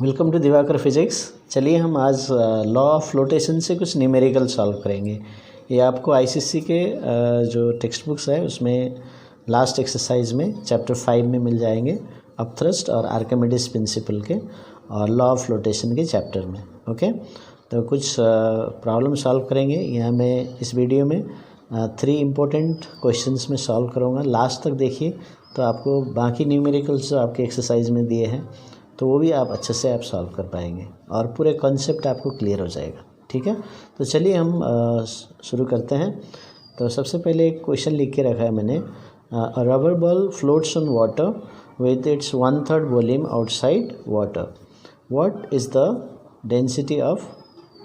Welcome to Diwakar physics. चलिए हम आज लॉ ऑफ फ्लोटेशन से कुछ न्यूमेरिकल सॉल्व करेंगे। ये आपको आईसीएसई के जो टेक्स्ट बुक्स है उसमें लास्ट एक्सरसाइज में चैप्टर 5 में मिल जाएंगे, अपथ्रस्ट और आर्किमिडीज प्रिंसिपल के और लॉ ऑफ फ्लोटेशन के चैप्टर में। ओके, तो कुछ प्रॉब्लम सॉल्व करेंगे। यहाँ मैं इस वीडियो में 3 इम्पोर्टेंट क्वेश्चंस में सॉल्व करूँगा। लास्ट तक देखिए तो आपको बाकी न्यूमेरिकल्स जो आपके एक्सरसाइज में दिए हैं तो वो भी आप अच्छे से आप सॉल्व कर पाएंगे और पूरे कॉन्सेप्ट आपको क्लियर हो जाएगा। ठीक है, तो चलिए हम शुरू करते हैं। तो सबसे पहले एक क्वेश्चन लिख के रखा है मैंने, rubber ball floats on water with its 1/3 volume outside water, what is the density of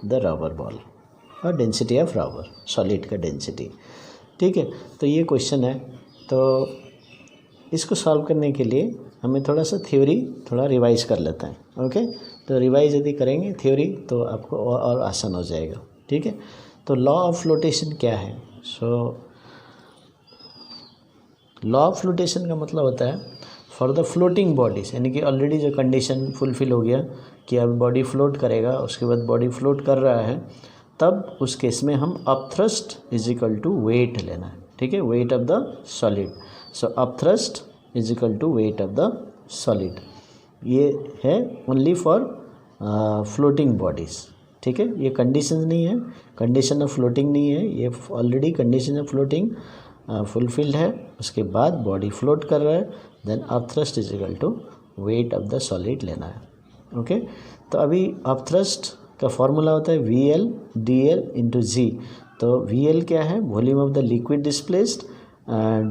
the rubber ball और डेंसिटी ऑफ रबर सॉलिड का डेंसिटी। ठीक है, तो ये क्वेश्चन है। तो इसको सॉल्व करने के लिए हमें थोड़ा सा थ्योरी थोड़ा रिवाइज कर लेते हैं। ओके, तो रिवाइज यदि करेंगे थ्योरी तो आपको और आसान हो जाएगा। ठीक है, तो लॉ ऑफ फ्लोटेशन क्या है? लॉ ऑफ फ्लोटेशन का मतलब होता है फॉर द फ्लोटिंग बॉडीज, यानी कि ऑलरेडी जो कंडीशन फुलफिल हो गया कि अब बॉडी फ्लोट करेगा, उसके बाद बॉडी फ्लोट कर रहा है, तब उस केस में हम upthrust is equal to weight लेना है। ठीक है, weight of the solid. So upthrust is equal to weight of the solid. ये है ओनली फॉर फ्लोटिंग बॉडीज़। ठीक है, ये कंडीशन नहीं है, कंडीशन ऑफ फ्लोटिंग नहीं है, ये already condition of floating fulfilled है। उसके बाद बॉडी फ्लोट कर रहा है, then upthrust is equal to weight of the solid लेना है। ओके, तो अभी अपथ्रस्ट का फॉर्मूला होता है VL/dL इंटू जी। तो VL क्या है? Volume of the liquid displaced,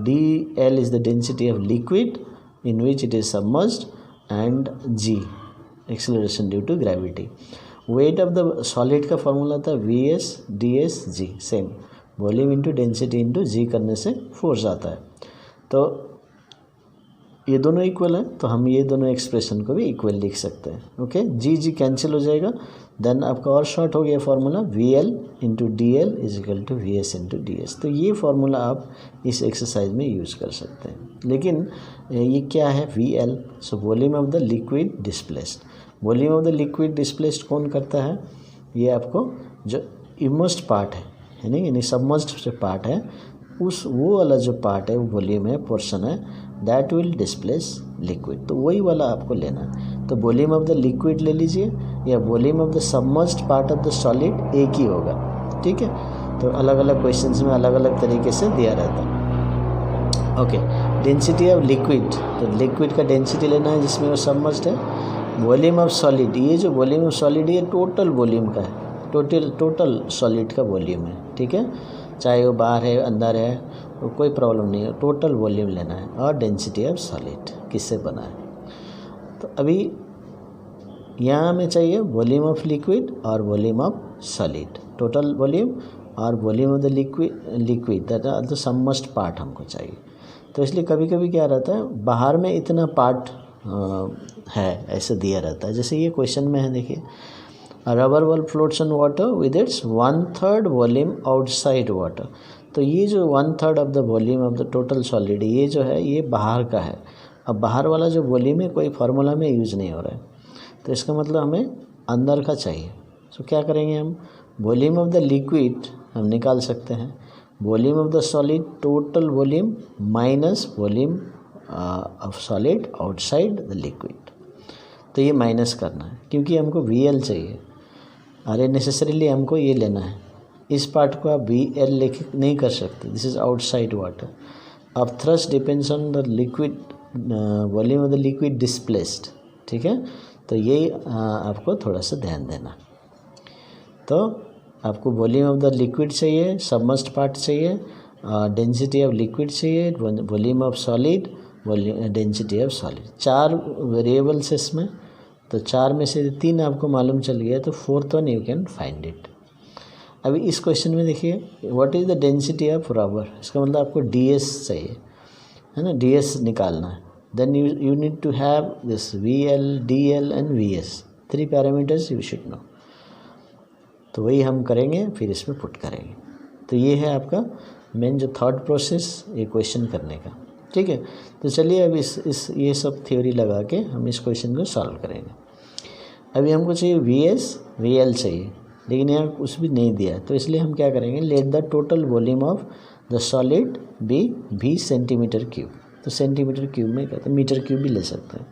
dL is the density of liquid in which it is submerged, and g acceleration due to gravity. weight of the solid का formula था VS/ds/g, same volume into density into g करने से force आता है। तो ये दोनों equal है, तो हम ये दोनों एक्सप्रेशन को भी इक्वल लिख सकते हैं। ओके, जी कैंसिल हो जाएगा, देन आपका और शॉर्ट हो गया formula VL/dL is equal to VS/ds। तो ये फार्मूला आप इस एक्सरसाइज में यूज़ कर सकते हैं। लेकिन ये क्या है? VL, so volume of the liquid displaced. Volume of the liquid displaced कौन करता है? ये आपको जो इमर्स्ड पार्ट है, यानी सबमर्ज्ड जो पार्ट है, वो वाला जो पार्ट है, वो वॉल्यूम है, पोर्शन है, दैट विल डिस्प्लेस लिक्विड। तो वही वाला आपको लेना है। तो वॉल्यूम ऑफ द लिक्विड ले लीजिए या volume of the submerged part of the solid, एक ही होगा। ठीक है, तो अलग अलग क्वेश्चंस में अलग अलग तरीके से दिया रहता है। ओके, डेंसिटी ऑफ लिक्विड, तो लिक्विड का डेंसिटी लेना है जिसमें वो सबमर्ज्ड है। वॉल्यूम ऑफ सॉलिड, ये जो वॉल्यूम ऑफ सॉलिड ये टोटल वॉल्यूम का है, टोटल सॉलिड का वॉल्यूम है। ठीक है, चाहे वो बाहर है अंदर है, तो कोई प्रॉब्लम नहीं है, टोटल वॉल्यूम लेना है। और डेंसिटी ऑफ सॉलिड किससे बना है? तो अभी यहाँ हमें चाहिए वॉल्यूम ऑफ लिक्विड और volume of solid, total volume और volume of the liquid that are the submerged part हमको चाहिए। तो इसलिए कभी कभी क्या रहता है, बाहर में इतना पार्ट है ऐसे दिया रहता है। जैसे ये क्वेश्चन में है, देखिए, rubber ball floats on water with its 1/3 volume outside water. तो ये जो 1/3 of the volume of the total solid, ये जो है ये बाहर का है। अब बाहर वाला जो वॉल्यूम है कोई फार्मूला में यूज़ नहीं हो रहा है, तो इसका मतलब हमें अंदर का चाहिए। तो क्या करेंगे हम? वॉल्यूम ऑफ द लिक्विड हम निकाल सकते हैं, volume of the solid total volume minus volume of solid outside the liquid. तो ये माइनस करना है क्योंकि हमको VL चाहिए, अरे नेसेसरीली हमको ये लेना है। इस पार्ट को आप VL लेके नहीं कर सकते, दिस इज़ आउटसाइड वाटर। अब thrust depends on the liquid, volume of the liquid displaced. ठीक है, तो ये आपको थोड़ा सा ध्यान देना। तो आपको वॉल्यूम ऑफ द लिक्विड चाहिए, सबमर्ज्ड पार्ट चाहिए, डेंसिटी ऑफ लिक्विड चाहिए, volume of solid, volume density of solid. 4 variables है इसमें, तो 4 में से 3 आपको मालूम चल गया, तो 4th one you can find it. अभी इस क्वेश्चन में देखिए, what is the density of rubber, इसका मतलब आपको DS चाहिए, है ना, DS निकालना है। Then you need to have this VL, DL and VS, 3 parameters you should know. तो वही हम करेंगे, फिर इसमें पुट करेंगे। तो ये है आपका मेन जो थर्ड प्रोसेस ये क्वेश्चन करने का। ठीक है, तो चलिए अब इस ये सब थ्योरी लगा के हम इस क्वेश्चन को सॉल्व करेंगे। अभी हमको चाहिए VS VL चाहिए, लेकिन यहाँ कुछ भी नहीं दिया, तो इसलिए हम क्या करेंगे, let the total volume of the solid be V centimetre cube. तो सेंटीमीटर क्यूब में कहते हैं, मीटर क्यूब भी ले सकते हैं,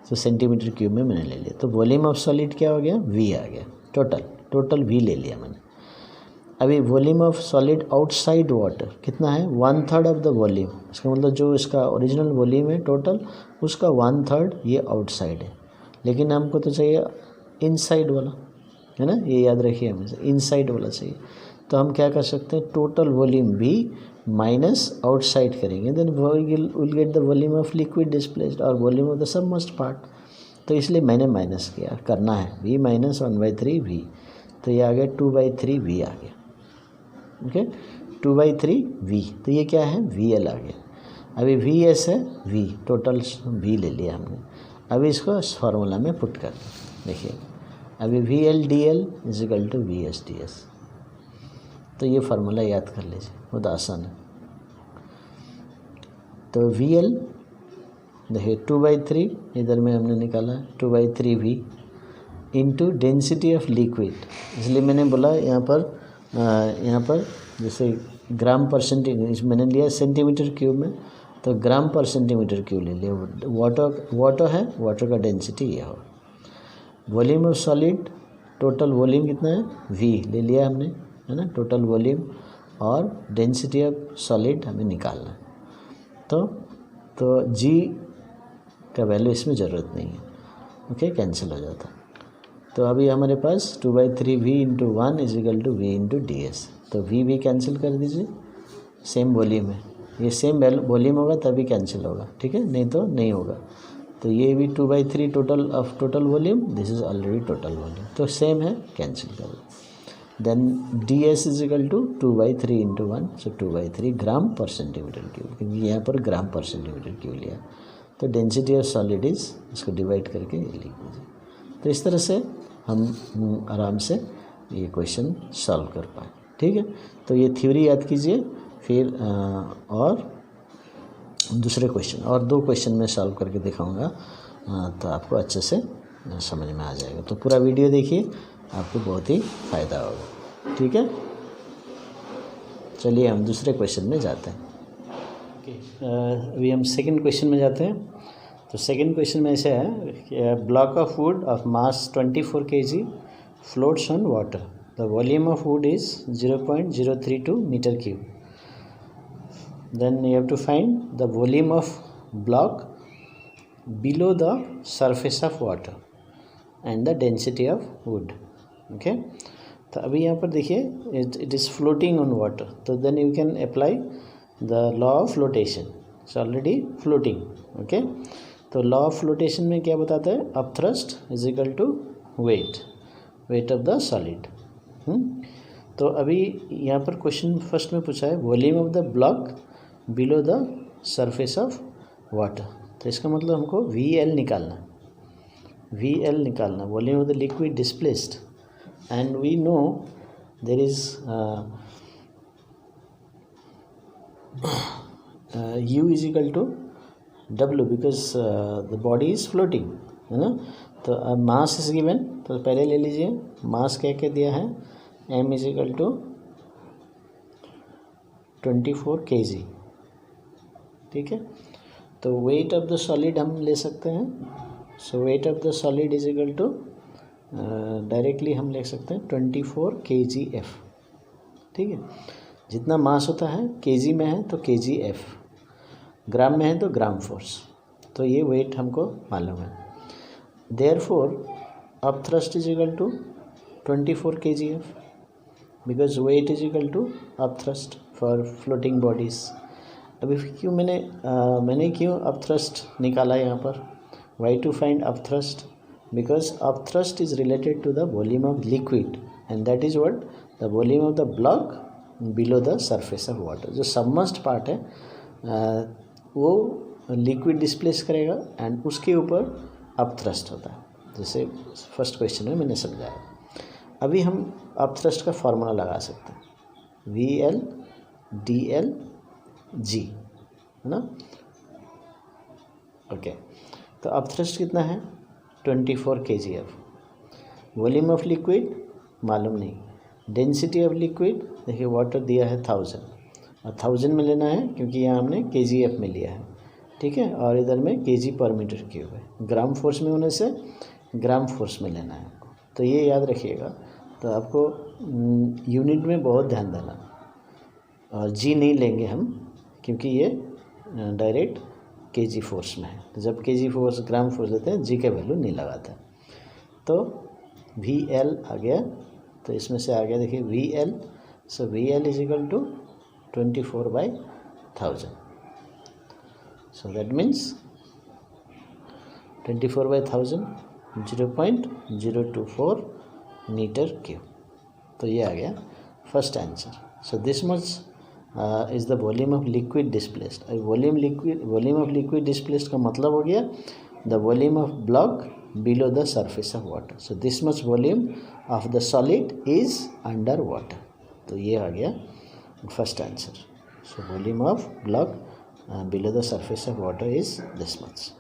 तो सेंटीमीटर क्यूब में मैंने ले लिया। तो वॉल्यूम ऑफ सॉलिड क्या हो गया, V आ गया, टोटल V ले लिया मैंने। अभी volume of solid outside water कितना है, 1/3 ऑफ द वॉल्यूम। इसका मतलब जो इसका ओरिजिनल वॉल्यूम है टोटल, उसका 1/3 ये आउटसाइड है, लेकिन हमको तो चाहिए इनसाइड वाला, है ना, ये याद रखिए हमेशा, इनसाइड वाला चाहिए। तो हम क्या कर सकते हैं, total volume V minus outside करेंगे, then will get the volume of liquid displaced और volume of the submerged part. तो इसलिए मैंने माइनस किया, करना है V माइनस 1/3 V, तो ये आ गया 2/3 V आ गया, ओके 2/3 V। तो ये क्या है, VL आ गया। अभी VS है V, टोटल V ले लिया हमने। अभी इसको इस फार्मूला में पुट कर देखिए, अभी VL DL is equal to VS DS। तो ये फार्मूला याद कर लीजिए, बहुत आसान है। तो VL देखिए 2/3 इधर में हमने निकाला है, 2/3 V into density of liquid, इसलिए मैंने बोला यहाँ पर जैसे ग्राम पर सेंटीमीटर मैंने लिया सेंटीमीटर क्यूब में, तो ग्राम पर सेंटीमीटर क्यूब ले लिया। वाटर है, वाटर का डेंसिटी ये हो। Volume of solid, total volume कितना है, V ले लिया हमने, है ना, टोटल वॉल्यूम, और डेंसिटी ऑफ सॉलिड हमें निकालना है। तो G का वैल्यू इसमें ज़रूरत नहीं है, ओके, कैंसिल हो जाता। तो अभी हमारे पास 2/3 V into 1 is equal to V into DS। तो V भी कैंसिल कर दीजिए, सेम वॉल्यूम है, ये सेम वॉल्यूम होगा तभी कैंसिल होगा, ठीक है, नहीं तो नहीं होगा। तो ये भी 2/3 total volume, this is already total volume, तो सेम है, कैंसिल कर दो। Then DS is equal to 2/3 into 1, so 2/3 gram per centimetre cube, क्योंकि यहाँ पर ग्राम पर सेंटीमीटर क्यूब लिया। तो डेंसिटी ऑफ सॉलिड इज, इसको डिवाइड करके ये लिख दीजिए। तो इस तरह से हम आराम से ये क्वेश्चन सॉल्व कर पाए, ठीक है। तो ये थ्योरी याद कीजिए, फिर और दूसरे क्वेश्चन, और 2 क्वेश्चन में सॉल्व करके दिखाऊंगा, तो आपको अच्छे से समझ में आ जाएगा। तो पूरा वीडियो देखिए, आपको बहुत ही फ़ायदा होगा, ठीक है। चलिए हम दूसरे क्वेश्चन में जाते हैं। अभी हम सेकंड क्वेश्चन में जाते हैं। तो सेकंड क्वेश्चन में ऐसे है, block of wood of mass 24 kg floats on water, the volume of wood is 0.032 metre cube, then you have to find the volume of block below the surface of water and the density of wood, okay. तो अभी यहाँ पर देखिए, it is floating on water, तो then you can apply the law of flotation, it's already floating, okay. तो law of flotation में क्या बताता है, upthrust is equal to weight of the solid. तो अभी यहाँ पर क्वेश्चन फर्स्ट में पूछा है volume of the block below the surface of water, तो इसका मतलब हमको VL निकालना, volume of the liquid displaced, and we know there is U is equal to W because the body is floating, है ना। तो मास इज गिवन, तो पहले ले लीजिए मास क्या क्या दिया है, M is equal to 24 kg, ठीक है। तो वेट ऑफ द सॉलिड हम ले सकते हैं, so weight of the solid is equal to directly हम ले सकते हैं 24 kgf, ठीक है। जितना मास होता है kg में है तो kgf, ग्राम में है तो ग्राम फोर्स, तो ये वेट हमको मालूम है। Therefore upthrust is equal to 24 kgf because weight is equal to upthrust for floating bodies. अभी क्यों मैंने क्यों अपथ्रस्ट निकाला यहाँ पर, why to find upthrust, because upthrust is related to the volume of liquid and that is what, the volume of the block below the surface of water. जो submerged part है वो लिक्विड डिस्प्लेस करेगा and उसके ऊपर upthrust होता है, जैसे first question में मैंने समझाया। अभी हम अपथ्रस्ट का फार्मूला लगा सकते हैं, VL DL G, है ना, ओके। तो अपथ्रस्ट कितना है, 24 kgf। वॉल्यूम ऑफ लिक्विड मालूम नहीं, डेंसिटी ऑफ लिक्विड देखिए वाटर दिया है 1000 और 1000 में लेना है क्योंकि यहाँ हमने kgf में लिया है, ठीक है, और इधर में kg पर मीटर क्यूब है। ग्राम फोर्स में होने से ग्राम फोर्स में लेना है आपको, तो ये याद रखिएगा। तो आपको यूनिट में बहुत ध्यान देना, और जी नहीं लेंगे हम क्योंकि ये डायरेक्ट केजी फोर्स में है। तो जब केजी फोर्स ग्राम फोर्स देते हैं जी का वैल्यू नहीं लगाते। तो वी एल आ गया, तो इसमें से आ गया देखिए V L. So V L is equal to 24/1000। So that means 24/1000 0.024 metre cube. तो ये आ गया first answer. So this much is the volume of liquid displaced. Volume of liquid displaced का मतलब हो गया the volume of block below the surface of water. So this much volume of the solid is under water. तो ये आ गया first answer. So volume of block below the surface of water is this much.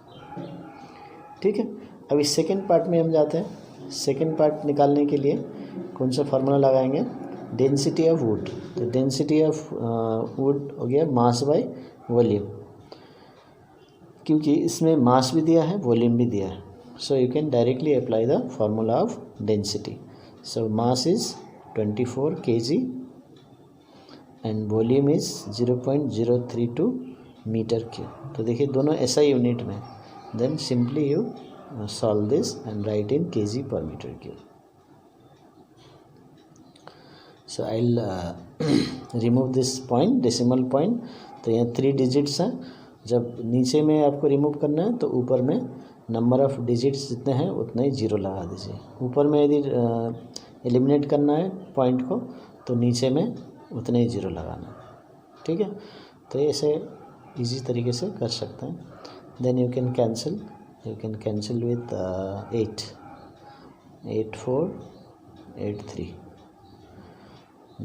ठीक है, अभी second part में हम जाते हैं। सेकेंड पार्ट निकालने के लिए कौन सा फार्मूला लगाएंगे, डेंसिटी ऑफ वुड। तो डेंसिटी ऑफ वुड हो गया मास बाय वॉल्यूम, क्योंकि इसमें मास भी दिया है वॉल्यूम भी दिया है। So you can directly apply the formula of density. So mass is 24 kg and volume is 0.032 metre cube. तो देखिए दोनों SI यूनिट में, then simply you solve this and write in kg per meter cube. So I'll remove this point, decimal point. तो यहाँ 3 digits हैं। जब नीचे में आपको रिमूव करना है तो ऊपर में नंबर ऑफ डिजिट्स जितने हैं उतने ही जीरो लगा दीजिए। ऊपर में यदि एलिमिनेट करना है पॉइंट को तो नीचे में उतने ही जीरो लगाना, ठीक है। तो ऐसे इजी तरीके से कर सकते हैं। Then you can cancel with 8, 8 4 8 3,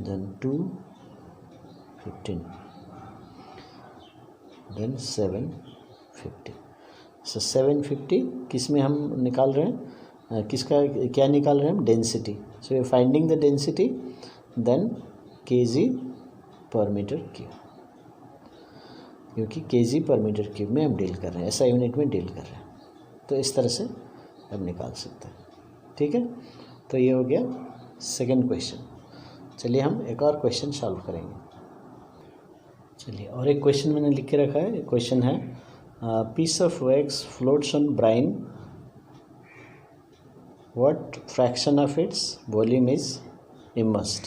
then 2 15, then 7 50। So 750 किस में हम निकाल रहे हैं, किसका क्या निकाल रहे हैं हम, density. So you finding the density than kg पर मीटर क्यूब, क्योंकि kg पर मीटर क्यूब में हम डील कर रहे हैं, ऐसा यूनिट में डील कर रहे हैं। तो इस तरह से हम निकाल सकते हैं, ठीक है। तो ये हो गया सेकंड क्वेश्चन। चलिए हम एक और क्वेश्चन सॉल्व करेंगे। चलिए और एक क्वेश्चन मैंने लिख के रखा है। क्वेश्चन है piece of wax floats on brine, what fraction of its volume is immersed.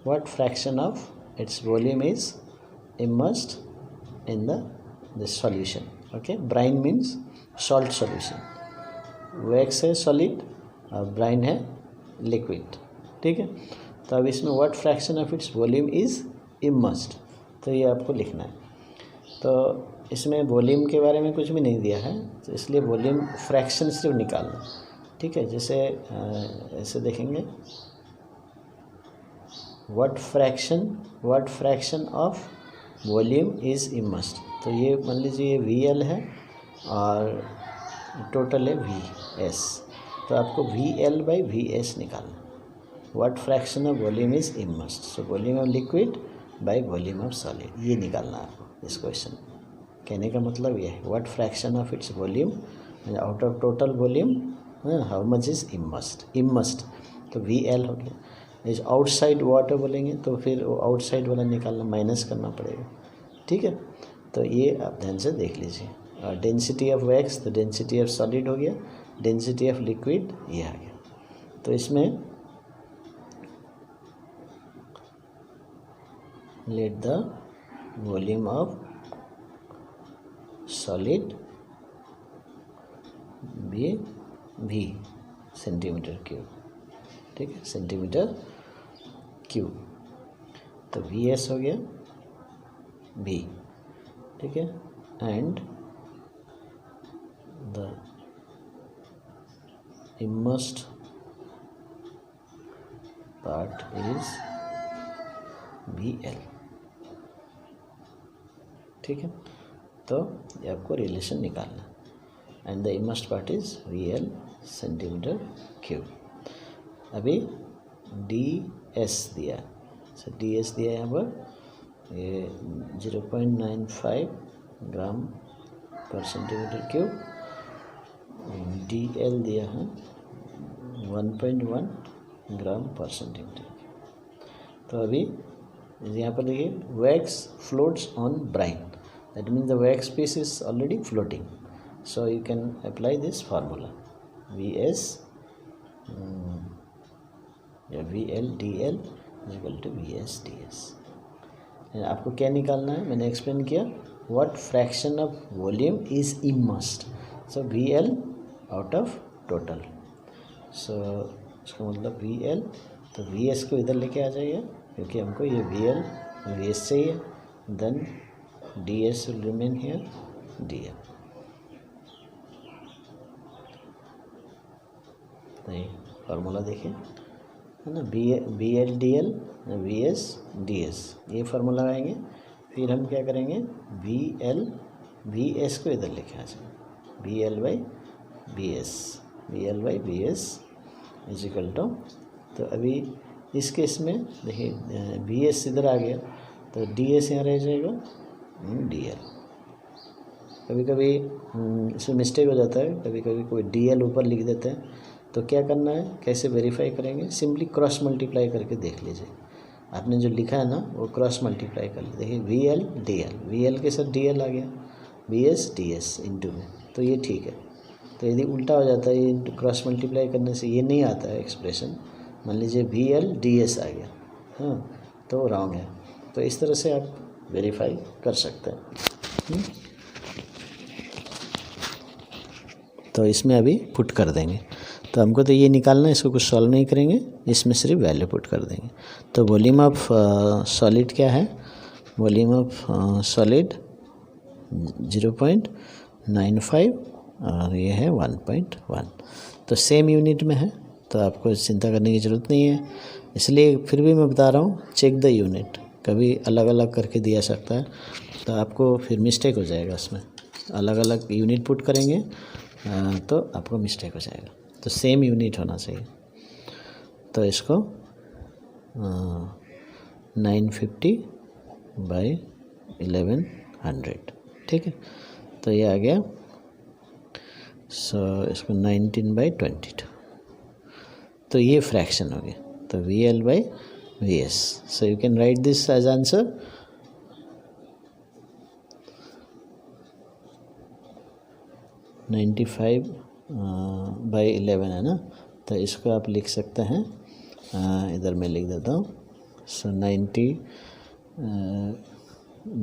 What fraction of its volume is immersed in the solution. Okay, brine means salt solution, wax है solid और brine है liquid, ठीक है। तो अब इसमें what fraction of its volume is immersed, तो ये आपको लिखना है। तो इसमें वॉल्यूम के बारे में कुछ भी नहीं दिया है, तो इसलिए वॉल्यूम फ्रैक्शन सिर्फ निकालना, ठीक है। जैसे ऐसे देखेंगे what fraction of volume is immersed. तो ये मान लीजिए ये VL है और टोटल है VS, तो आपको VL/VS निकालना। What fraction of volume is immersed, so volume of liquid by volume of solid, ये निकालना है आपको इस क्वेश्चन। कहने का मतलब ये है what fraction of its volume out of total volume how much is immersed. तो VL हो गया। इज आउटसाइड वाटर बोलेंगे तो फिर वो आउटसाइड वाला निकालना, माइनस करना पड़ेगा, ठीक है। तो ये आप ध्यान से देख लीजिए। डेंसिटी ऑफ वैक्स तो डेंसिटी ऑफ सॉलिड हो गया, डेंसिटी ऑफ लिक्विड ये आ गया। तो इसमें let the volume of solid be V centimetre cube, ठीक है, सेंटीमीटर क्यूब। तो VS हो गया V, ठीक है, and the immersed part is VL, ठीक है। तो ये आपको रिलेशन निकालना है। And the immersed part is VL centimetre cube. अभी DS दिया, सो DS दिया यहाँ पर ये 0.95 ग्राम पर सेंटीमीटर क्यूब। DL दिया है 1.1 ग्राम पर सेंटीमीटर। तो अभी यहाँ पर देखिए wax floats on brine, that means the wax piece is already floating, so you can apply this formula VS VL DL equal to VS DS। आपको क्या निकालना है, मैंने एक्सप्लेन किया, what fraction of volume is immersed, so VL out of total. So इसका मतलब VL, तो VS को इधर लेके आ जाइए क्योंकि हमको ये VL VS चाहिए, then DS will remain here DL। नहीं फार्मूला देखिए है ना, VL DL VS DS, ये फार्मूला लगाएंगे। फिर हम क्या करेंगे, VL VS को इधर लेके आ जाएंगे, VL by VS is equal to, तो अभी इस केस में देखिए VS इधर आ गया तो DS यहाँ रह जाएगा DL। कभी कभी इसमें मिस्टेक हो जाता है, कभी कभी कोई DL ऊपर लिख देते हैं, तो क्या करना है, कैसे वेरीफाई करेंगे, सिंपली क्रॉस मल्टीप्लाई करके देख लीजिए। आपने जो लिखा है ना वो क्रॉस मल्टीप्लाई कर लीजिए, देखिए VL DL, VL के साथ DL आ गया, VS DS इंटू में, तो ये ठीक है। तो यदि उल्टा हो जाता है, ये क्रॉस मल्टीप्लाई करने से ये नहीं आता है एक्सप्रेशन, मान लीजिए VL DS आ गया, हाँ तो रॉन्ग है। तो इस तरह से आप वेरीफाई कर सकते हैं। तो इसमें अभी पुट कर देंगे, तो हमको तो ये निकालना है, इसको कुछ सॉल्व नहीं करेंगे, इसमें सिर्फ वैल्यू पुट कर देंगे। तो वॉल्यूम ऑफ सॉलिड क्या है, वॉल्यूम ऑफ सॉलिड 0.95 और ये है 1.1, तो सेम यूनिट में है, तो आपको चिंता करने की ज़रूरत नहीं है। इसलिए फिर भी मैं बता रहा हूँ, चेक द यूनिट, कभी अलग अलग करके दिया सकता है तो आपको फिर मिस्टेक हो जाएगा, उसमें अलग अलग यूनिट पुट करेंगे तो आपको मिस्टेक हो जाएगा, तो सेम यूनिट होना चाहिए। तो इसको 950 बाई 1100, ठीक है, तो ये आ गया। सो इसको 19/22, तो ये फ्रैक्शन हो गया, तो VL by VS। So you can write this as answer 95/11 है ना, तो इसको आप लिख सकते हैं, इधर मैं लिख देता हूँ। So 90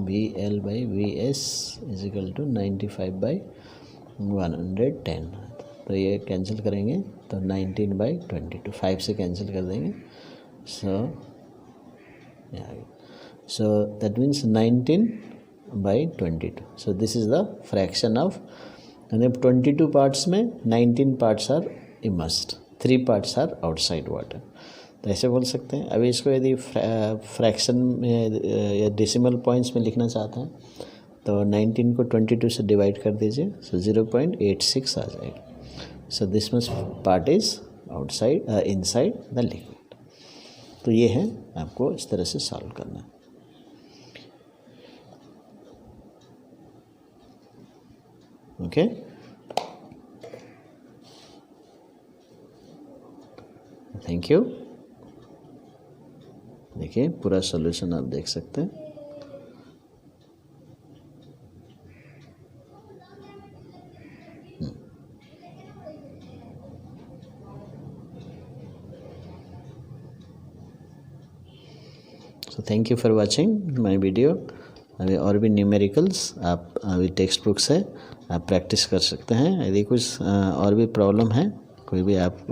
VL by VS is equal to 95/110, तो ये कैंसिल करेंगे तो 19/22, 5 से कैंसिल कर देंगे। So that means 19/22। So this is the fraction of, 22 parts में 19 parts are immersed, 3 parts are outside water, तो ऐसे बोल सकते हैं। अभी इसको यदि फ्रैक्शन में या डेसिमल पॉइंट्स में लिखना चाहते हैं तो 19 को 22 से डिवाइड कर दीजिए, सो 0.86 आ जाएगा। सो this much part is outside inside the liquid. तो ये है, आपको इस तरह से सॉल्व करना है। Okay, thank you. देखिए पूरा सॉल्यूशन आप देख सकते हैं। So thank you for watching my video. अभी और भी न्यूमेरिकल्स आप अभी टेक्स्ट बुक से आप प्रैक्टिस कर सकते हैं। यदि कुछ और भी प्रॉब्लम है, कोई भी आप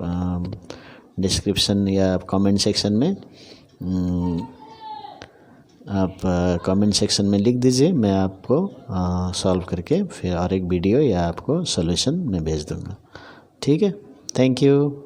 डिस्क्रिप्शन या आप कमेंट सेक्शन में आप कमेंट सेक्शन में लिख दीजिए, मैं आपको सॉल्व करके फिर और एक वीडियो या आपको सॉल्यूशन मैं भेज दूँगा। ठीक है, थैंक यू।